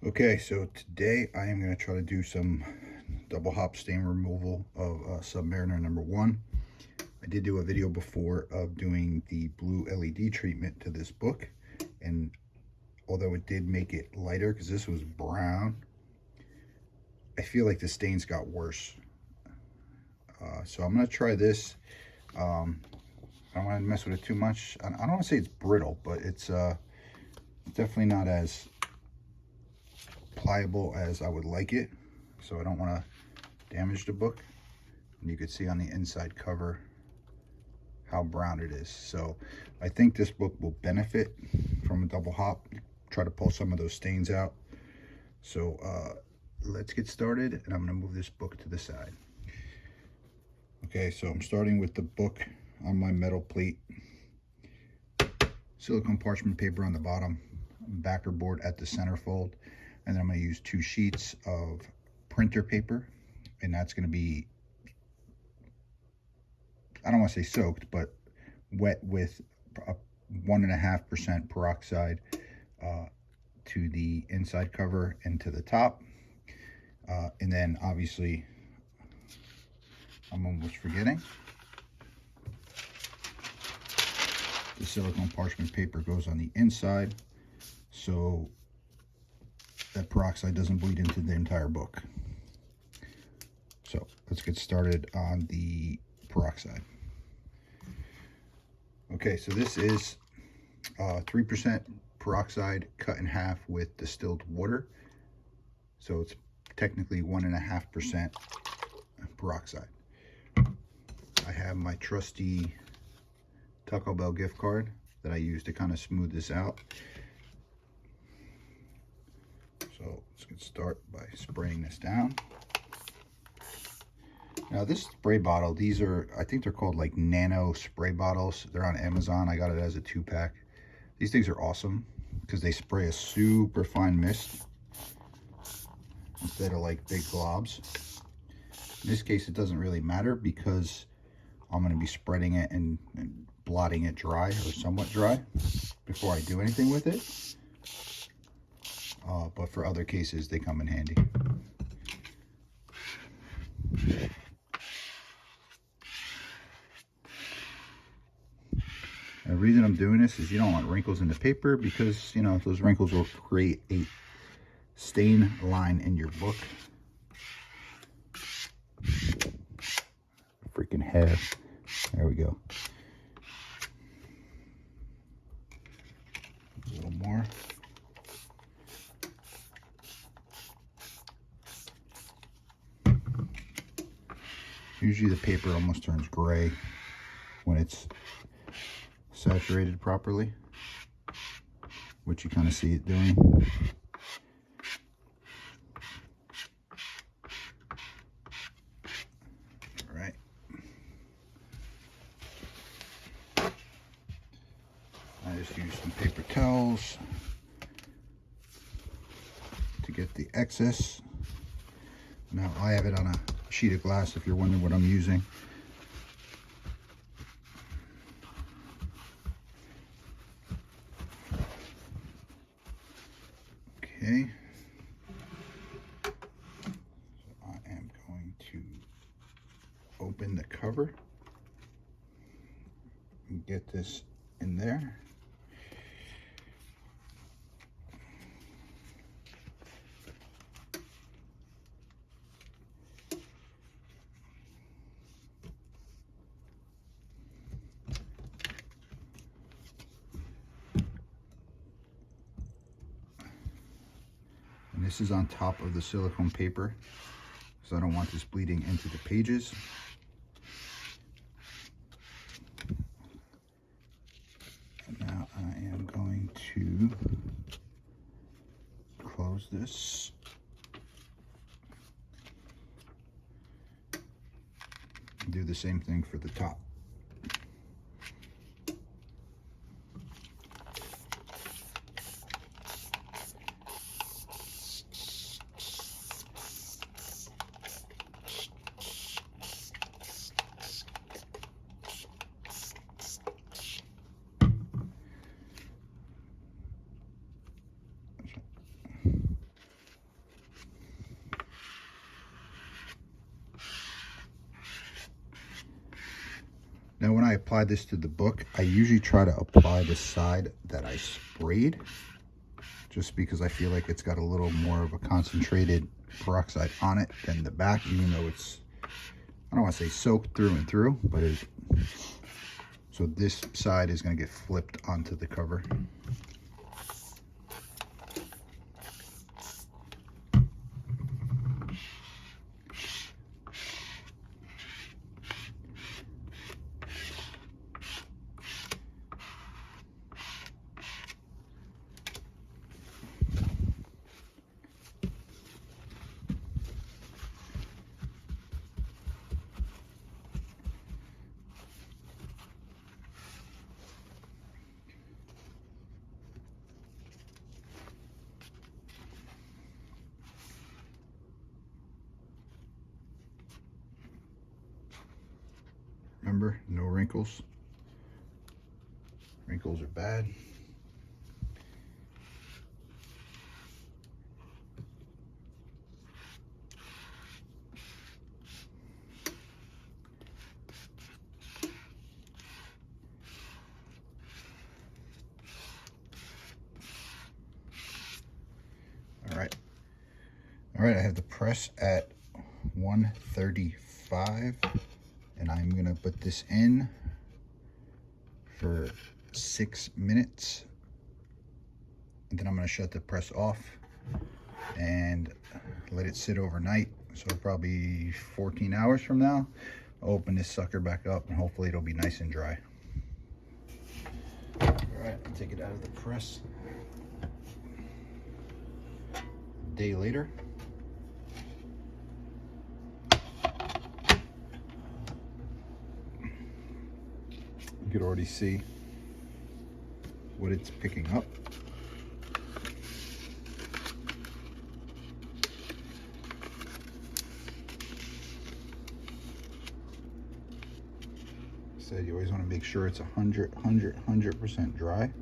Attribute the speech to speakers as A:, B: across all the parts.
A: Okay, so today I am going to try to do some double hop stain removal of Submariner number 1. I did do a video before of doing the blue LED treatment to this book, and although it did make it lighter because this was brown, I feel like the stains got worse. So I'm going to try this. I don't want to mess with it too much. I don't want to say it's brittle, but it's definitely not as pliable as I would like it, so I don't want to damage the book. And you can see on the inside cover how brown it is. So I think this book will benefit from a double hop, try to pull some of those stains out. So let's get started, and I'm going to move this book to the side. Okay, so I'm starting with the book on my metal plate, silicone parchment paper on the bottom, backer board at the center fold, and then I'm going to use 2 sheets of printer paper, and that's going to be, I don't want to say soaked, but wet with a 1.5% peroxide to the inside cover and to the top. And then obviously, I'm almost forgetting, the silicone parchment paper goes on the inside, so that peroxide doesn't bleed into the entire book. So let's get started on the peroxide. Okay, so this is 3% peroxide cut in half with distilled water. So it's technically 1.5% peroxide. I have my trusty Taco Bell gift card that I use to kind of smooth this out. So let's get started by spraying this down. Now this spray bottle, these are, I think they're called like nano spray bottles. They're on Amazon. I got it as a 2-pack. These things are awesome because they spray a super fine mist instead of like big globs. In this case, it doesn't really matter because I'm going to be spreading it and blotting it dry or somewhat dry before I do anything with it. But for other cases, they come in handy. The reason I'm doing this is you don't want wrinkles in the paper because, you know, those wrinkles will create a stain line in your book. Freaking hair. There we go. A little more. Usually the paper almost turns gray when it's saturated properly, which you kind of see it doing. All right. I just use some paper towels to get the excess. Now I have it on a sheet of glass if you're wondering what I'm using. Okay. So I am going to open the cover and get this in there. And this is on top of the silicone paper, so I don't want this bleeding into the pages. And now I am going to close this. Do the same thing for the top. Now when I apply this to the book, I usually try to apply the side that I sprayed, just because I feel like it's got a little more of a concentrated peroxide on it than the back, even though it's, I don't want to say soaked through and through, but so this side is going to get flipped onto the cover. Remember, no wrinkles. Wrinkles are bad. All right, I have the press at 135, and I'm gonna put this in for 6 minutes, and then I'm gonna shut the press off and let it sit overnight. So probably 14 hours from now, I'll open this sucker back up and hopefully it'll be nice and dry. All right, I'll take it out of the press. A day later. You could already see what it's picking up. Said you always want to make sure it's 100% dry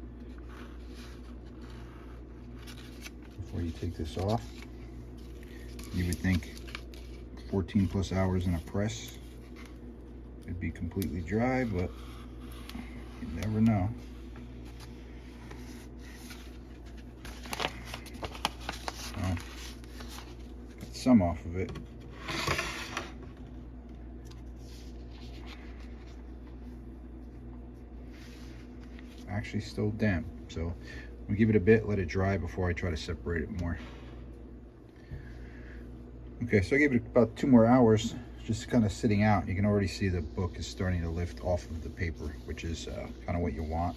A: before you take this off. You would think 14 plus hours in a press it'd be completely dry, but you never know. Well, got some off of it. Actually still damp, so we'll give it a bit, let it dry before I try to separate it more. Okay, so I gave it about 2 more hours, just kind of sitting out. You can already see the book is starting to lift off of the paper, which is kind of what you want.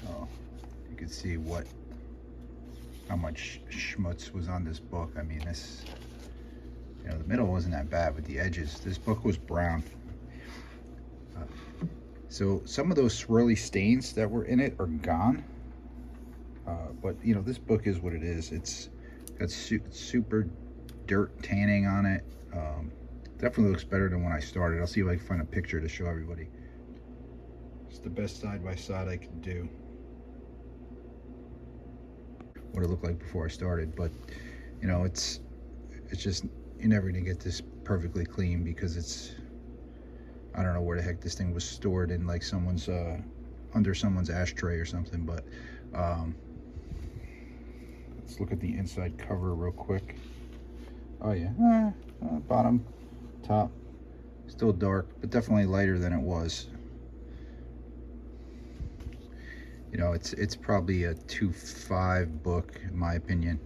A: Oh, you can see how much schmutz was on this book. I mean, this, you know, the middle wasn't that bad, but the edges, this book was brown. So some of those swirly stains that were in it are gone. But you know, this book is what it is. It's got super dirt tanning on it. Definitely looks better than when I started. I'll see if I can find a picture to show everybody. It's the best side-by-side I can do. What it looked like before I started, but you know, it's just, you're never gonna get this perfectly clean because it's, I don't know where the heck this thing was stored in, like someone's under someone's ashtray or something. But let's look at the inside cover real quick. Oh yeah, bottom, top, still dark, but definitely lighter than it was. You know, it's probably a 2.5 book in my opinion,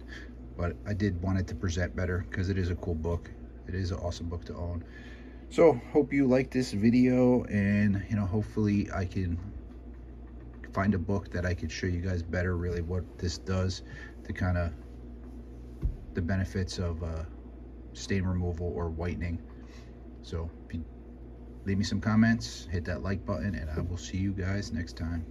A: but I did want it to present better because it is a cool book. It is an awesome book to own. So hope you like this video, and you know, hopefully I can find a book that I could show you guys better really what this does to kind of the benefits of stain removal or whitening. So if you leave me some comments, hit that like button, and I will see you guys next time.